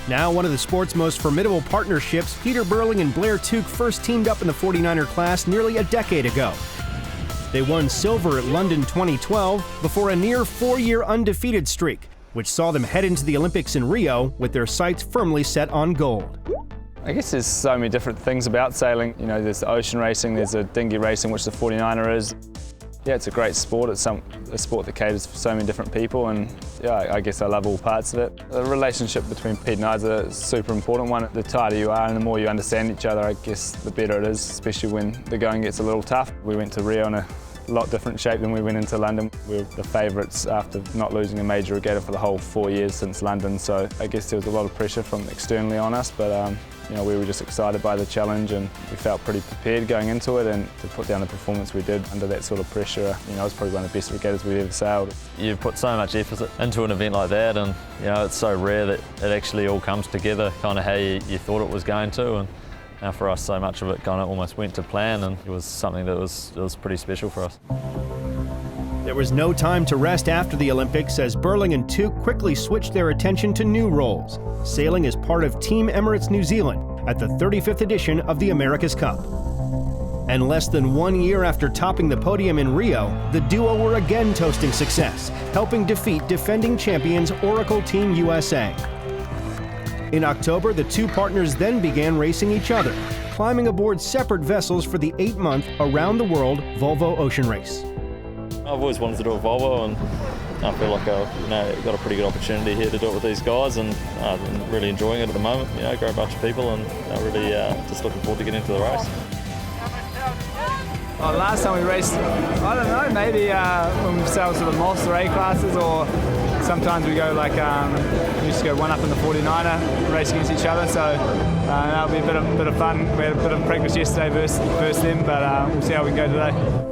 Now one of the sport's most formidable partnerships, Peter Burling and Blair Tuke first teamed up in the 49er class nearly a decade ago. They won silver at London 2012 before a near 4-year undefeated streak, which saw them head into the Olympics in Rio with their sights firmly set on gold. I guess there's so many different things about sailing. You know, there's the ocean racing, there's the dinghy racing, which the 49er is. Yeah, it's a great sport. It's a sport that caters for so many different people, and yeah, I guess I love all parts of it. The relationship between Pete and I is a super important one. The tighter you are and the more you understand each other, I guess the better it is, especially when the going gets a little tough. We went to Rio in a lot different shape than we went into London. We were the favourites after not losing a major regatta for the whole 4 years since London, so I guess there was a lot of pressure from externally on us, but you know, we were just excited by the challenge and we felt pretty prepared going into it, and to put down the performance we did under that sort of pressure, you know, it was probably one of the best regattas we've ever sailed. You put so much effort into an event like that, and you know, it's so rare that it actually all comes together kind of how you thought it was going to, and for us so much of it kind of almost went to plan, and it was something that was pretty special for us. There was no time to rest after the Olympics as Burling and Tuke quickly switched their attention to new roles, sailing as part of Team Emirates New Zealand at the 35th edition of the America's Cup. And less than 1 year after topping the podium in Rio, the duo were again toasting success, helping defeat defending champions Oracle Team USA. In October, the two partners then began racing each other, climbing aboard separate vessels for the 8-month around-the-world Volvo Ocean Race. I've always wanted to do a Volvo, and I feel like I've got a pretty good opportunity here to do it with these guys, and I'm really enjoying it at the moment. You know, great bunch of people, and I'm really just looking forward to getting into the race. Oh, last time we raced, I don't know, maybe when we sailed sort of Monster A classes, or sometimes we go like, we used to go one up in the 49er, race against each other, so that'll be a bit of fun. We had a bit of practice yesterday versus them, but we'll see how we can go today.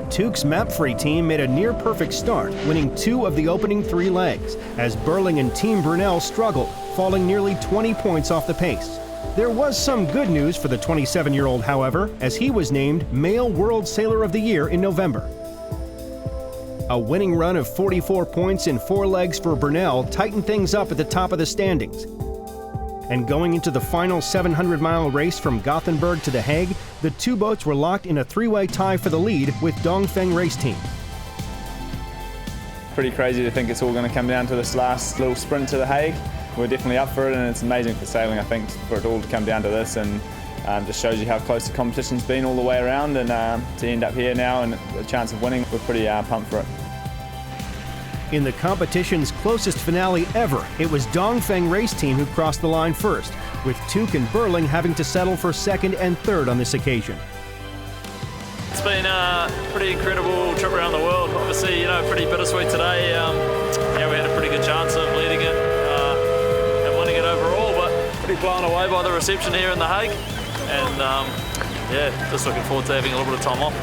Tuke's map-free team made a near-perfect start, winning 2 of the opening 3 legs, as Burling and Team Brunel struggled, falling nearly 20 points off the pace. There was some good news for the 27-year-old, however, as he was named Male World Sailor of the Year in November. A winning run of 44 points in 4 legs for Brunel tightened things up at the top of the standings. And going into the final 700-mile race from Gothenburg to The Hague, the two boats were locked in a 3-way tie for the lead with Dongfeng Race Team. Pretty crazy to think it's all going to come down to this last little sprint to The Hague. We're definitely up for it, and it's amazing for sailing, I think, for it all to come down to this, and just shows you how close the competition's been all the way around, and to end up here now and the chance of winning, we're pretty pumped for it. In the competition's closest finale ever, it was Dongfeng Race Team who crossed the line first, with Tuke and Burling having to settle for 2nd and 3rd on this occasion. It's been a pretty incredible trip around the world. Obviously, you know, pretty bittersweet today. Yeah, we had a pretty good chance of leading it and winning it overall, but pretty blown away by the reception here in The Hague. And yeah, just looking forward to having a little bit of time off.